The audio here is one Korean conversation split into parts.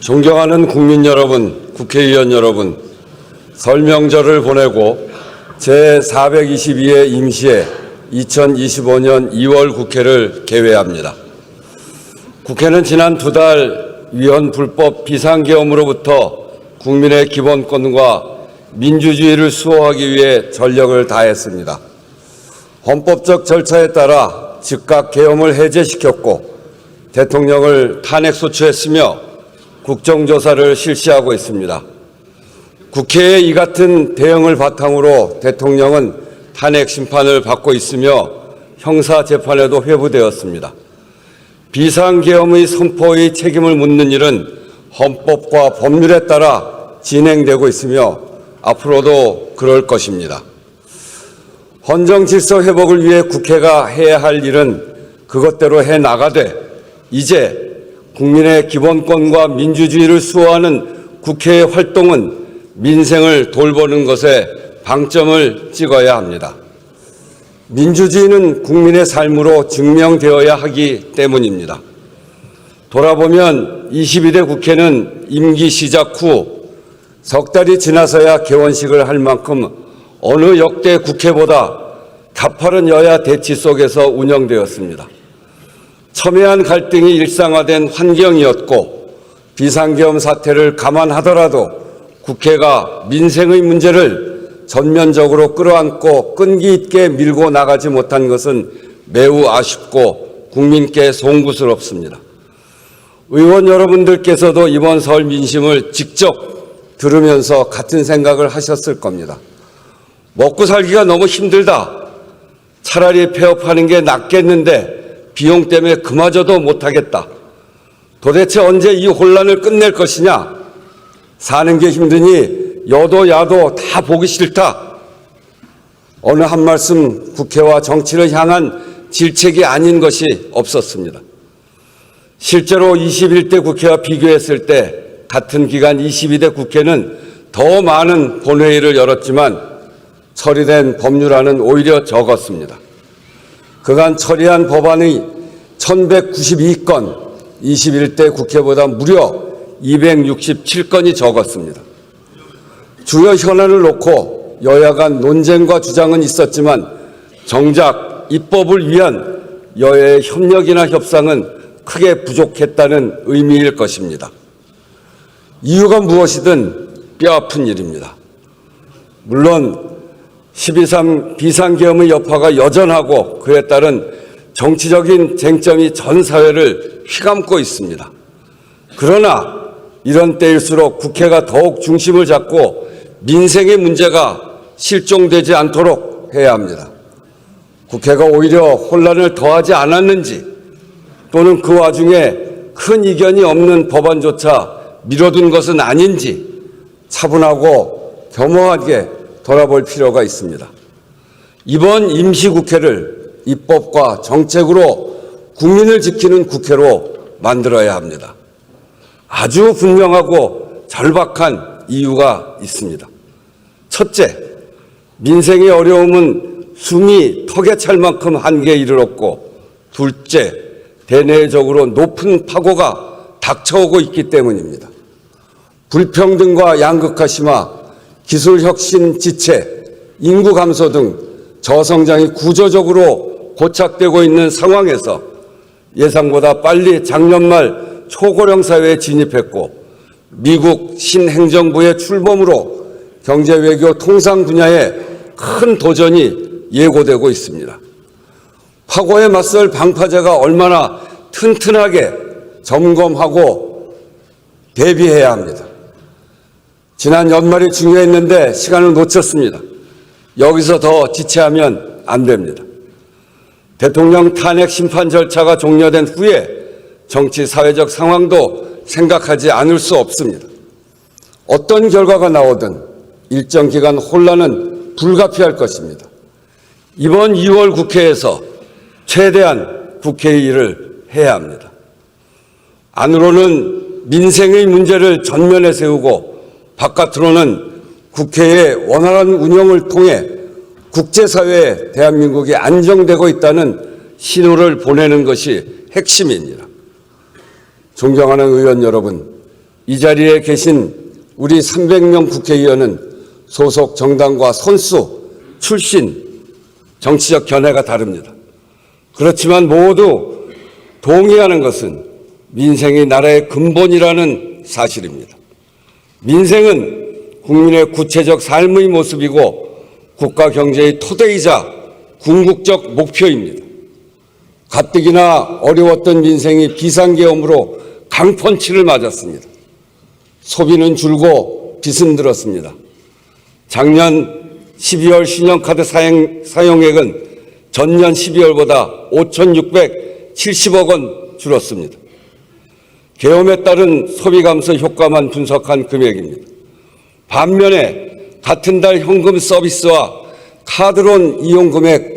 존경하는 국민 여러분, 국회의원 여러분, 설 명절을 보내고 제422회 임시회 2025년 2월 국회를 개회합니다. 국회는 지난 2달 위헌 불법 비상계엄으로부터 국민의 기본권과 민주주의를 수호하기 위해 전력을 다했습니다. 헌법적 절차에 따라 즉각 계엄을 해제시켰고 대통령을 탄핵소추했으며 국정조사를 실시하고 있습니다. 국회의 이 같은 대응을 바탕으로 대통령은 탄핵 심판을 받고 있으며 형사재판에도 회부되었습니다. 비상계엄의 선포의 책임을 묻는 일은 헌법과 법률에 따라 진행되고 있으며 앞으로도 그럴 것입니다. 헌정질서 회복을 위해 국회가 해야 할 일은 그것대로 해나가되 이제 국민의 기본권과 민주주의를 수호하는 국회의 활동은 민생을 돌보는 것에 방점을 찍어야 합니다. 민주주의는 국민의 삶으로 증명되어야 하기 때문입니다. 돌아보면 22대 국회는 임기 시작 후 석 달이 지나서야 개원식을 할 만큼 어느 역대 국회보다 가파른 여야 대치 속에서 운영되었습니다. 첨예한 갈등이 일상화된 환경이었고 비상계엄 사태를 감안하더라도 국회가 민생의 문제를 전면적으로 끌어안고 끈기 있게 밀고 나가지 못한 것은 매우 아쉽고 국민께 송구스럽습니다. 의원 여러분들께서도 이번 설 민심을 직접 들으면서 같은 생각을 하셨을 겁니다. 먹고 살기가 너무 힘들다. 차라리 폐업하는 게 낫겠는데 비용 때문에 그마저도 못하겠다. 도대체 언제 이 혼란을 끝낼 것이냐. 사는 게 힘드니 여도 야도 다 보기 싫다. 어느 한 말씀 국회와 정치를 향한 질책이 아닌 것이 없었습니다. 실제로 21대 국회와 비교했을 때 같은 기간 22대 국회는 더 많은 본회의를 열었지만 처리된 법률안은 오히려 적었습니다. 그간 처리한 법안의 1192건, 21대 국회보다 무려 267건이 적었습니다. 주요 현안을 놓고 여야 간 논쟁과 주장은 있었지만 정작 입법을 위한 여야의 협력이나 협상은 크게 부족했다는 의미일 것입니다. 이유가 무엇이든 뼈아픈 일입니다. 물론 12.3 비상계엄의 여파가 여전하고 그에 따른 정치적인 쟁점이 전 사회를 휘감고 있습니다. 그러나 이런 때일수록 국회가 더욱 중심을 잡고 민생의 문제가 실종되지 않도록 해야 합니다. 국회가 오히려 혼란을 더하지 않았는지 또는 그 와중에 큰 이견이 없는 법안조차 미뤄둔 것은 아닌지 차분하고 겸허하게 돌아볼 필요가 있습니다. 이번 임시국회를 입법과 정책으로 국민을 지키는 국회로 만들어야 합니다. 아주 분명하고 절박한 이유가 있습니다. 첫째, 민생의 어려움은 숨이 턱에 찰 만큼 한계에 이르렀고 둘째, 대내적으로 높은 파고가 닥쳐오고 있기 때문입니다. 불평등과 양극화 심화, 기술혁신 지체, 인구 감소 등 저성장이 구조적으로 고착되고 있는 상황에서 예상보다 빨리 작년 말 초고령 사회에 진입했고 미국 신행정부의 출범으로 경제 외교 통상 분야에 큰 도전이 예고되고 있습니다. 파고에 맞설 방파제가 얼마나 튼튼하게 점검하고 대비해야 합니다. 지난 연말이 중요했는데 시간을 놓쳤습니다. 여기서 더 지체하면 안 됩니다. 대통령 탄핵 심판 절차가 종료된 후에 정치 사회적 상황도 생각하지 않을 수 없습니다. 어떤 결과가 나오든 일정 기간 혼란은 불가피할 것입니다. 이번 2월 국회에서 최대한 국회의 일을 해야 합니다. 안으로는 민생의 문제를 전면에 세우고 바깥으로는 국회의 원활한 운영을 통해 국제사회에 대한민국이 안정되고 있다는 신호를 보내는 것이 핵심입니다. 존경하는 의원 여러분, 이 자리에 계신 우리 300명 국회의원은 소속 정당과 선수, 출신, 정치적 견해가 다릅니다. 그렇지만 모두 동의하는 것은 민생이 나라의 근본이라는 사실입니다. 민생은 국민의 구체적 삶의 모습이고 국가 경제의 토대이자 궁극적 목표입니다. 가뜩이나 어려웠던 민생이 비상계엄으로 강펀치를 맞았습니다. 소비는 줄고 빚은 늘었습니다. 작년 12월 신용카드 사용액은 전년 12월보다 5,670억 원 줄었습니다. 계엄에 따른 소비 감소 효과만 분석한 금액입니다. 반면에 같은 달 현금 서비스와 카드론 이용 금액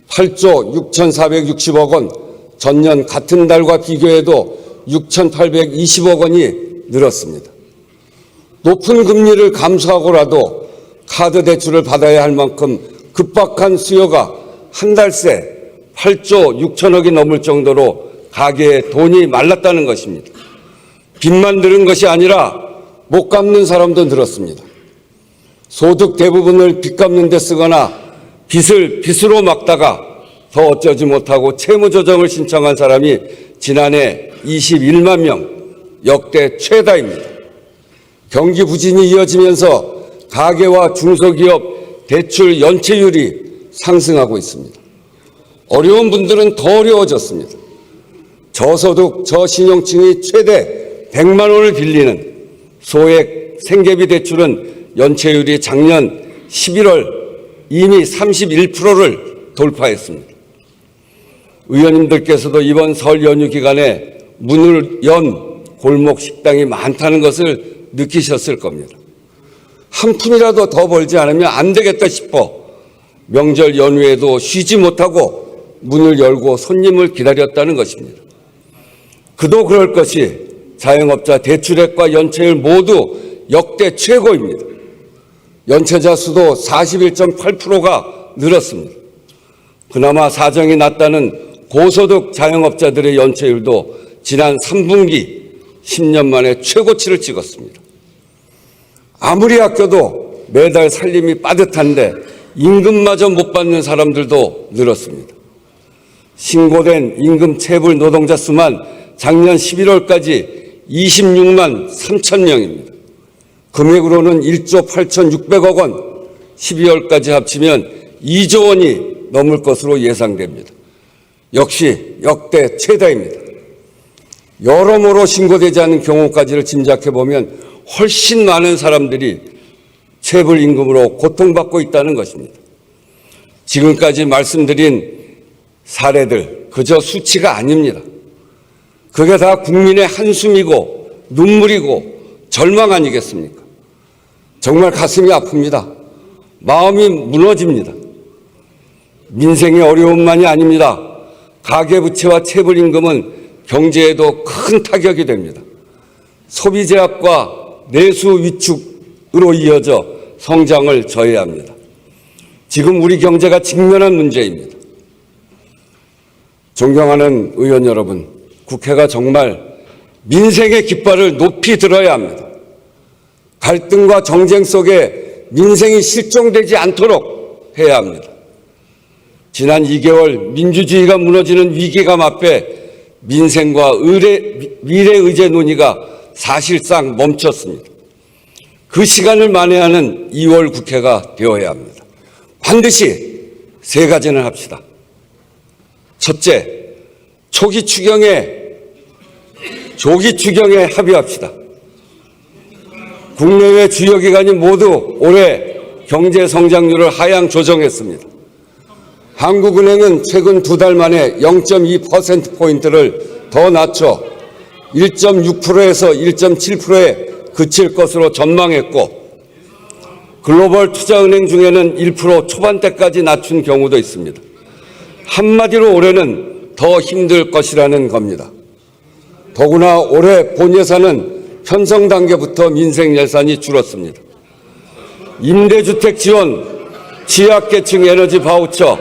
8조 6,460억 원, 전년 같은 달과 비교해도 6,820억 원이 늘었습니다. 높은 금리를 감수하고라도 카드 대출을 받아야 할 만큼 급박한 수요가 한 달 새 8조 6천억이 넘을 정도로 가계에 돈이 말랐다는 것입니다. 빚만 늘은 것이 아니라 못 갚는 사람도 늘었습니다. 소득 대부분을 빚 갚는 데 쓰거나 빚을 빚으로 막다가 더 어쩌지 못하고 채무조정을 신청한 사람이 지난해 21만 명, 역대 최다입니다. 경기 부진이 이어지면서 가계와 중소기업 대출 연체율이 상승하고 있습니다. 어려운 분들은 더 어려워졌습니다. 저소득, 저신용층이 최대 100만 원을 빌리는 소액 생계비 대출은 연체율이 작년 11월 이미 31%를 돌파했습니다. 의원님들께서도 이번 설 연휴 기간에 문을 연 골목 식당이 많다는 것을 느끼셨을 겁니다. 한 푼이라도 더 벌지 않으면 안 되겠다 싶어 명절 연휴에도 쉬지 못하고 문을 열고 손님을 기다렸다는 것입니다. 그도 그럴 것이 자영업자 대출액과 연체율 모두 역대 최고입니다. 연체자 수도 41.8%가 늘었습니다. 그나마 사정이 낮다는 고소득 자영업자들의 연체율도 지난 3분기 10년 만에 최고치를 찍었습니다. 아무리 아껴도 매달 살림이 빠듯한데 임금마저 못 받는 사람들도 늘었습니다. 신고된 임금 체불 노동자 수만 작년 11월까지 26만 3천 명입니다. 금액으로는 1조 8,600억 원, 12월까지 합치면 2조 원이 넘을 것으로 예상됩니다. 역시 역대 최다입니다. 여러모로 신고되지 않은 경우까지를 짐작해보면 훨씬 많은 사람들이 체불 임금으로 고통받고 있다는 것입니다. 지금까지 말씀드린 사례들 그저 수치가 아닙니다. 그게 다 국민의 한숨이고 눈물이고 절망 아니겠습니까? 정말 가슴이 아픕니다. 마음이 무너집니다. 민생의 어려움만이 아닙니다. 가계부채와 체불임금은 경제에도 큰 타격이 됩니다. 소비 제약과 내수 위축으로 이어져 성장을 저해야 합니다. 지금 우리 경제가 직면한 문제입니다. 존경하는 의원 여러분, 국회가 정말 민생의 깃발을 높이 들어야 합니다. 갈등과 정쟁 속에 민생이 실종되지 않도록 해야 합니다. 지난 2개월 민주주의가 무너지는 위기감 앞에 민생과 미래의제 논의가 사실상 멈췄습니다. 그 시간을 만회하는 2월 국회가 되어야 합니다. 반드시 세 가지는 합시다. 첫째, 조기 추경에 합의합시다. 국내외 주요 기관이 모두 올해 경제 성장률을 하향 조정했습니다. 한국은행은 최근 2달 만에 0.2%포인트를 더 낮춰 1.6%에서 1.7%에 그칠 것으로 전망했고, 글로벌 투자은행 중에는 1% 초반대까지 낮춘 경우도 있습니다. 한마디로 올해는 더 힘들 것이라는 겁니다. 더구나 올해 본 예산은 편성 단계부터 민생 예산이 줄었습니다. 임대주택 지원, 취약계층 에너지 바우처,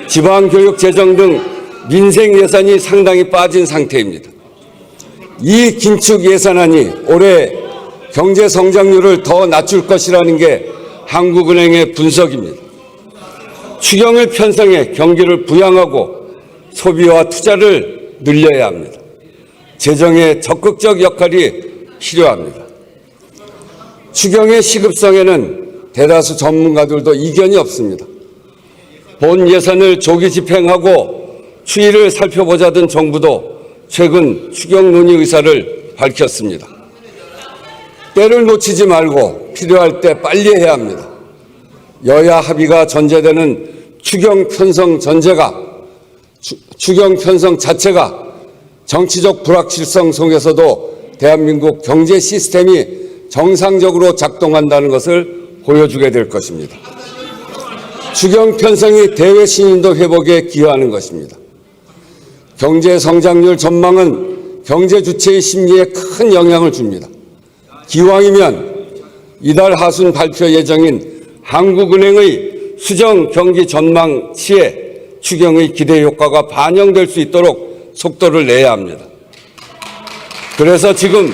지방교육 재정 등 민생 예산이 상당히 빠진 상태입니다. 이 긴축 예산안이 올해 경제 성장률을 더 낮출 것이라는 게 한국은행의 분석입니다. 추경을 편성해 경기를 부양하고 소비와 투자를 늘려야 합니다. 재정의 적극적 역할이 필요합니다. 추경의 시급성에는 대다수 전문가들도 이견이 없습니다. 본 예산을 조기 집행하고 추이를 살펴보자던 정부도 최근 추경 논의 의사를 밝혔습니다. 때를 놓치지 말고 필요할 때 빨리 해야 합니다. 여야 합의가 전제되는 추경 편성 자체가 정치적 불확실성 속에서도 대한민국 경제 시스템이 정상적으로 작동한다는 것을 보여주게 될 것입니다. 추경 편성이 대외 신인도 회복에 기여하는 것입니다. 경제 성장률 전망은 경제 주체의 심리에 큰 영향을 줍니다. 기왕이면 이달 하순 발표 예정인 한국은행의 수정 경기 전망치에 추경의 기대 효과가 반영될 수 있도록 속도를 내야 합니다. 그래서 지금